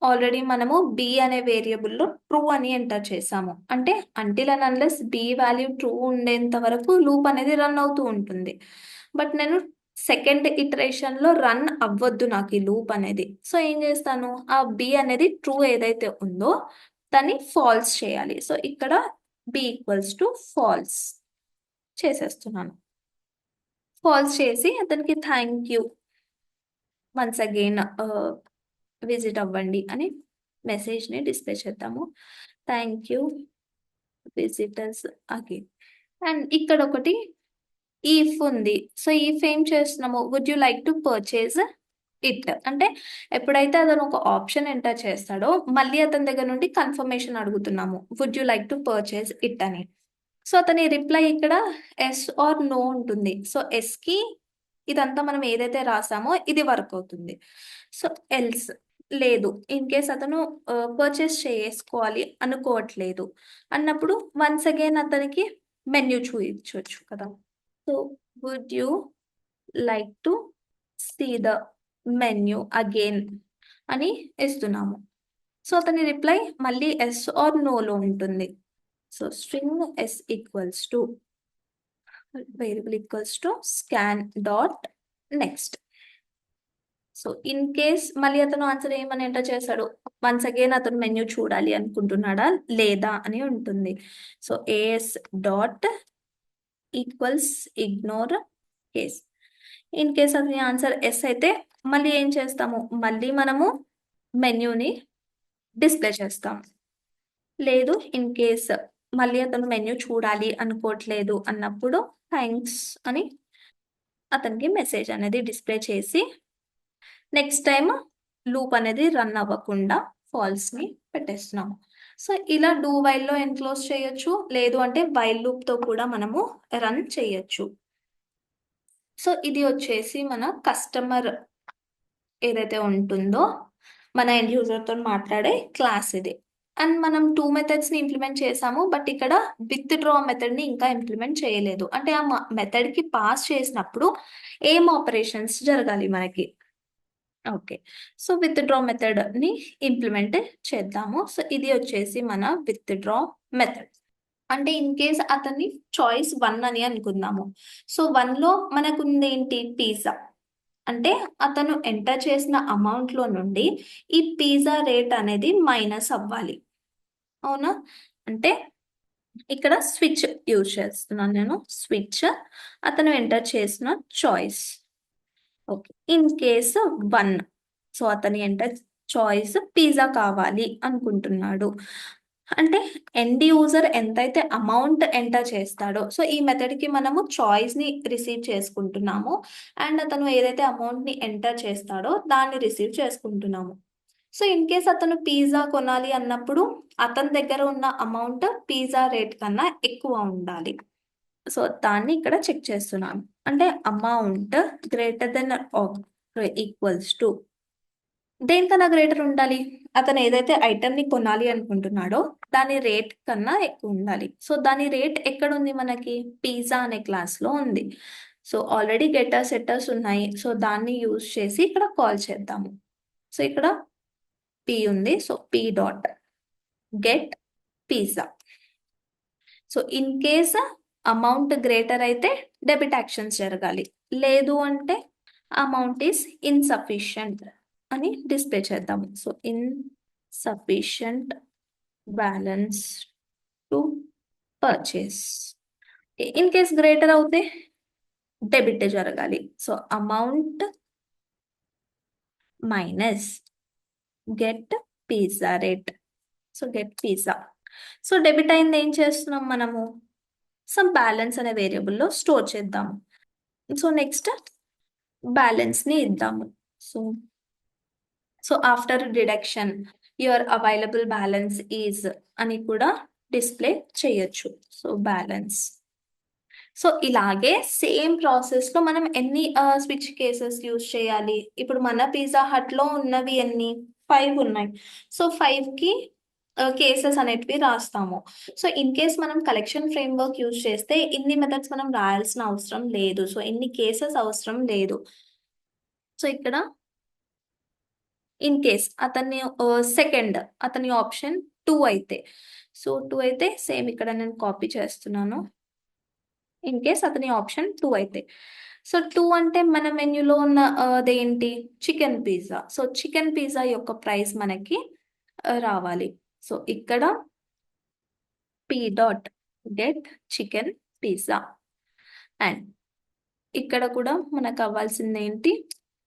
ఆల్రెడీ మనము బి అనే వేరియబుల్లో ట్రూ అని ఎంటర్ చేసాము. అంటే until and unless B value true ఉండేంత వరకు లూప్ అనేది రన్ అవుతూ ఉంటుంది. బట్ నేను సెకండ్ ఇటరేషన్ లో రన్ అవ్వద్దు నాకు ఈ లూప్ అనేది. సో ఏం చేస్తాను, ఆ బి అనేది ట్రూ ఏదైతే ఉందో దాన్ని ఫాల్స్ చేయాలి. సో ఇక్కడ బి ఈక్వల్స్ టు ఫాల్స్ చేసేస్తున్నాను. ఫాల్స్ చేసి అతనికి thank you once again visit అవ్వండి అని మెసేజ్ ని డిస్ప్లే చేద్దాము. Thank you visitors again. And ఇక్కడ ఒకటి ఈఫ్ ఉంది. సో ఈఫ్ ఏం చేస్తున్నాము, would you like to purchase it. అంటే ఎప్పుడైతే అతను ఒక ఆప్షన్ ఎంటర్ చేస్తాడో మళ్ళీ అతని దగ్గర నుండి కన్ఫర్మేషన్ అడుగుతున్నాము, would you like to purchase it అని. సో అతని రిప్లై ఇక్కడ ఎస్ ఆర్ నో ఉంటుంది. సో ఎస్ కి ఇదంతా మనం ఏదైతే రాసామో ఇది వర్క్ అవుతుంది. సో ఎల్స్ లేదు, ఇన్ కేస్ అతను పర్చేస్ చేసుకోవాలి అనుకోవట్లేదు అన్నప్పుడు వన్స్ అగైన్ అతనికి మెన్యూ చూపించవచ్చు కదా. So would you like to see the menu again అని ఇస్తున్నాము. సో అతని రిప్లై మళ్ళీ ఎస్ ఆర్ నోలో ఉంటుంది. So string S equals to variable equals to scan dot next. So in case మళ్ళీ అతను ఆన్సర్ ఏమని ఎంటర్ చేశాడు, వన్స్ అగైన్ అతను మెన్యూ చూడాలి అనుకుంటున్నాడా లేదా అని ఉంటుంది. So yes dot equals ignore case. In case అతని ఆన్సర్ ఎస్ అయితే మళ్ళీ ఏం చేస్తాము, మళ్ళీ మనము మెన్యూని డిస్ప్లే చేస్తాం. లేదు ఇన్ కేస్ మళ్ళీ అతను మెన్యూ చూడాలి అనుకోవట్లేదు అన్నప్పుడు థ్యాంక్స్ అని అతనికి మెసేజ్ అనేది డిస్ప్లే చేసి నెక్స్ట్ టైం లూప్ అనేది రన్ అవ్వకుండా ఫాల్స్ ని పెట్టేస్తున్నాము. సో ఇలా డూ వైల్ లో ఎన్క్లోజ్ చేయొచ్చు, లేదు అంటే వైల్ లూప్ తో కూడా మనము రన్ చేయొచ్చు. సో ఇది వచ్చేసి మన కస్టమర్ ఏదైతే ఉంటుందో మన ఎండ్ యూజర్ తో మాట్లాడే క్లాస్ ఇది. అండ్ మనం 2 మెథడ్స్ ని ఇంప్లిమెంట్ చేసాము, బట్ ఇక్కడ విత్ డ్రా మెథడ్ ని ఇంకా ఇంప్లిమెంట్ చేయలేదు. అంటే ఆ మెథడ్ కి పాస్ చేసినప్పుడు ఏం ఆపరేషన్స్ జరగాలి మనకి. Okay, so with draw method ని ఇంప్లిమెంట్ చేద్దాము. సో ఇది వచ్చేసి మన విత్ డ్రా మెథడ్. అంటే ఇన్ కేస్ అతని చాయిస్ 1 అని అనుకుందాము. సో 1లో మనకుంది ఏంటి, పిజ్జా. అంటే అతను ఎంటర్ చేసిన అమౌంట్లో నుండి ఈ పిజ్జా రేట్ అనేది మైనస్ అవ్వాలి. అవునా? అంటే ఇక్కడ స్విచ్ యూజ్ చేస్తున్నాను నేను. స్విచ్ అతను ఎంటర్ చేసిన choice. Okay. In case 1. So అతని ఎంటర్ చాయిస్ పిజ్జా కావాలి అనుకుంటున్నాడు. అంటే ఎండ్ యూజర్ ఎంతైతే అమౌంట్ ఎంటర్ చేస్తాడో, సో ఈ మెథడ్కి మనము చాయిస్ని రిసీవ్ చేసుకుంటున్నాము. అండ్ అతను ఏదైతే అమౌంట్ని ఎంటర్ చేస్తాడో దాన్ని రిసీవ్ చేసుకుంటున్నాము. సో ఇన్ కేస్ అతను పిజ్జా కొనాలి అన్నప్పుడు అతని దగ్గర ఉన్న అమౌంట్ పిజ్జా రేట్ కన్నా ఎక్కువ ఉండాలి. సో దాన్ని ఇక్కడ చెక్ చేస్తున్నాను. అంటే amount greater than equals to దేనికన్నా గ్రేటర్ ఉండాలి, అతను ఏదైతే ఐటమ్ని కొనాలి అనుకుంటున్నాడో దాని రేట్ కన్నా ఎక్కువ ఉండాలి. సో దాని రేట్ ఎక్కడుంది మనకి, పిజ్జా అనే క్లాస్లో ఉంది. సో ఆల్రెడీ గెటర్స్ సెట్టర్స్ ఉన్నాయి. సో దాన్ని యూజ్ చేసి ఇక్కడ కాల్ చేద్దాము. సో ఇక్కడ పి ఉంది. So P dot get pizza. So in case amount greater అయితే డెబిట్ యాక్షన్స్ జరగాలి. లేదు అంటే అమౌంట్ ఈస్ ఇన్సఫిషియంట్ అని డిస్ప్లే చేద్దాము. So insufficient balance to purchase. In case greater అవుతే డెబిట్ జరగాలి. So amount minus get pizza rate. So get pizza. So debit అయింది ఏం చేస్తున్నాం మనము, సమ్ బ్యాలెన్స్ అనే వేరియబుల్లో స్టోర్ చేద్దాము. సో నెక్స్ట్ బ్యాలెన్స్ని ఇద్దాము. So after deduction your available balance is అని కూడా డిస్ప్లే చేయొచ్చు. So balance. సో ఇలాగే సేమ్ ప్రాసెస్లో మనం ఎన్ని స్విచ్ కేసెస్ యూజ్ చేయాలి. ఇప్పుడు మన పిజ్జా హట్లో ఉన్నవి ఎన్ని, 5 ఉన్నాయి. సో 5కి కేసెస్ అనేటివి రాస్తాము. సో ఇన్ కేస్ మనం కలెక్షన్ ఫ్రేమ్వర్క్ యూజ్ చేస్తే ఇన్ని మెథడ్స్ మనం రాయాల్సిన అవసరం లేదు. సో ఇన్ని కేసెస్ అవసరం లేదు. సో ఇక్కడ ఇన్ కేస్ అతన్ని సెకండ్ అతని ఆప్షన్ 2 అయితే, సో 2 అయితే సేమ్ ఇక్కడ నేను కాపీ చేస్తున్నాను. ఇన్ కేస్ అతని ఆప్షన్ 2 అయితే, సో 2 అంటే మన మెన్యూలో ఉన్న అదేంటి, chicken pizza. So chicken pizza యొక్క ప్రైస్ మనకి రావాలి. సో ఇక్కడ P dot get chicken pizza. And ఇక్కడ కూడా మనకు అవ్వాల్సింది ఏంటి,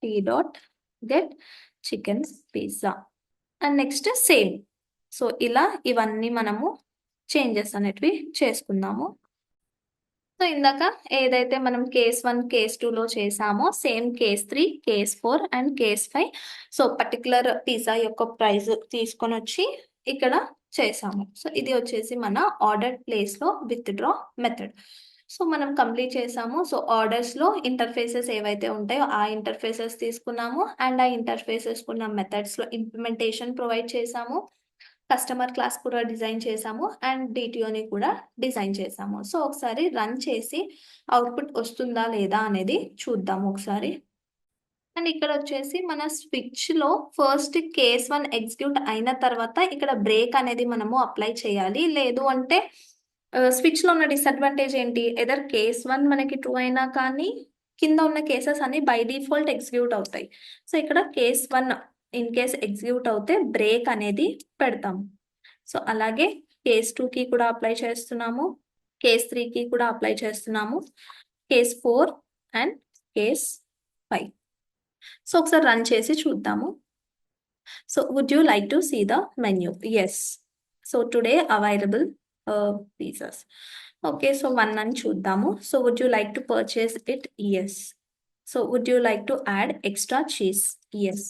P dot get chicken pizza. And next same. So ఇలా ఇవన్నీ మనము చేంజెస్ అనేటివి చేసుకుందాము. సో ఇందాక ఏదైతే మనం కేస్ 1 కేస్ 2లో చేసామో same case 3 case 4 and case 5. So particular pizza యొక్క ప్రైస్ తీసుకొని వచ్చి ఇక్కడ చేసాము. సో ఇది వచ్చేసి మన ఆర్డర్ ప్లేస్లో విత్డ్రా మెథడ్. సో మనం కంప్లీట్ చేసాము. సో ఆర్డర్స్లో ఇంటర్ఫేసెస్ ఏవైతే ఉంటాయో ఆ ఇంటర్ఫేసెస్ తీసుకున్నాము. అండ్ ఆ ఇంటర్ఫేసెస్ ఉన్న మెథడ్స్లో ఇంప్లిమెంటేషన్ ప్రొవైడ్ చేసాము. కస్టమర్ క్లాస్ కూడా డిజైన్ చేసాము. అండ్ డిటిఓని కూడా డిజైన్ చేసాము. సో ఒకసారి రన్ చేసి అవుట్పుట్ వస్తుందా లేదా అనేది చూద్దాము ఒకసారి. అండ్ ఇక్కడ వచ్చేసి మన స్విచ్లో ఫస్ట్ కేస్ 1 ఎగ్జిక్యూట్ అయిన తర్వాత ఇక్కడ బ్రేక్ అనేది మనము అప్లై చేయాలి. లేదు అంటే స్విచ్లో ఉన్న డిసడ్వాంటేజ్ ఏంటి, ఎదర్ కేస్ 1 మనకి ట్రూ అయినా కానీ కింద ఉన్న కేసెస్ అన్ని బై డిఫాల్ట్ ఎగ్జిక్యూట్ అవుతాయి. సో ఇక్కడ కేస్ 1 ఇన్ కేస్ ఎగ్జిక్యూట్ అవుతే బ్రేక్ అనేది పెడతాము. సో అలాగే కేస్ 2కి కూడా అప్లై చేస్తున్నాము, కేస్ 3కి కూడా అప్లై చేస్తున్నాము, కేస్ 4 అండ్ కేస్ 5. సో ఒకసారి రన్ చేసి చూద్దాము. So would you like to see the menu? Yes. So today available pizzas. Okay. So 1 అని చూద్దాము. So would you like to purchase it? Yes. So would you like to add extra cheese? Yes.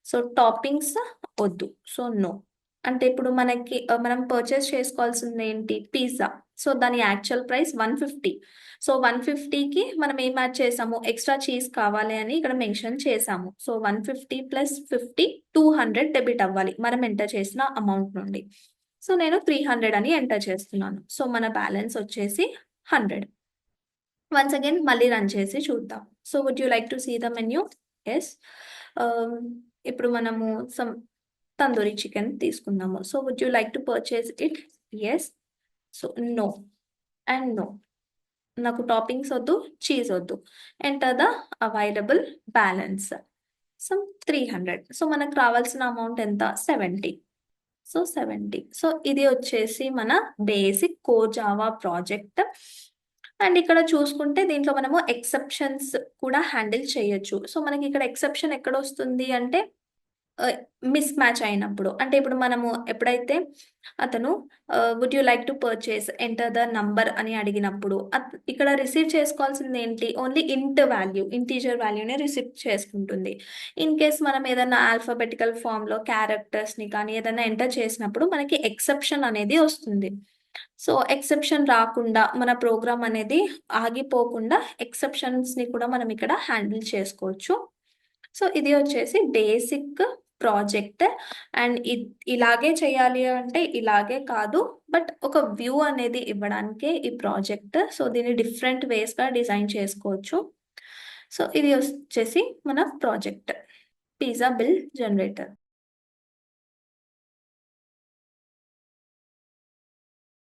So toppings వద్దు. So no. అంటే ఇప్పుడు మనకి మనం పర్చేస్ చేసుకోవాల్సింది ఏంటి, పిజ్జా. సో దాని యాక్చువల్ ప్రైస్ 150. సో 150కి మనం ఏం యాడ్ చేసాము, ఎక్స్ట్రా చీజ్ కావాలి అని ఇక్కడ మెన్షన్ చేసాము. సో 150 + 50 200 డెబిట్ అవ్వాలి మనం ఎంటర్ చేసిన అమౌంట్ నుండి. సో నేను 300 అని ఎంటర్ చేస్తున్నాను. సో మన బ్యాలెన్స్ వచ్చేసి 100. వన్స్ అగైన్ మళ్ళీ రన్ చేసి చూద్దాం. So would you like to see the menu? Yes. ఇప్పుడు మనము సమ్ తందూరి చికెన్ తీసుకుందాము. So would you like to purchase it? Yes. So no and no, నాకు టాపింగ్స్ వద్దు, చీజ్ వద్దు. Enter the available balance. So 300. So మనకు రావాల్సిన అమౌంట్ ఎంత? 70. సో 70. సో ఇది వచ్చేసి మన basic core Java project. And ఇక్కడ చూసుకుంటే దీంట్లో మనము ఎక్సెప్షన్స్ కూడా హ్యాండిల్ చేయొచ్చు. సో మనకి ఇక్కడ ఎక్సెప్షన్ ఎక్కడ వస్తుంది అంటే మిస్ మ్యాచ్ అయినప్పుడు. అంటే ఇప్పుడు మనము ఎప్పుడైతే అతను would you like to purchase enter the number అని అడిగినప్పుడు ఇక్కడ రిసీవ్ చేసుకోవాల్సింది ఏంటి? ఓన్లీ ఇంటీజర్ వాల్యూనే రిసీవ్ చేసుకుంటుంది. ఇన్ కేస్ మనం ఏదైనా ఆల్ఫాబెటికల్ ఫామ్లో క్యారెక్టర్స్ని కానీ ఏదైనా ఎంటర్ చేసినప్పుడు మనకి ఎక్సెప్షన్ అనేది వస్తుంది. సో ఎక్సెప్షన్ రాకుండా మన ప్రోగ్రామ్ అనేది ఆగిపోకుండా ఎక్సెప్షన్స్ని కూడా మనం ఇక్కడ హ్యాండిల్ చేసుకోవచ్చు. సో ఇది వచ్చేసి బేసిక్ ప్రాజెక్ట్. అండ్ ఇలాగే చేయాలి అంటే ఇలాగే కాదు, బట్ ఒక వ్యూ అనేది ఇవ్వడానికే ఈ ప్రాజెక్ట్. సో దీన్ని డిఫరెంట్ వేస్గా డిజైన్ చేసుకోవచ్చు. సో ఇది వచ్చేసి మన ప్రాజెక్ట్ పిజ్జా బిల్ జనరేటర్.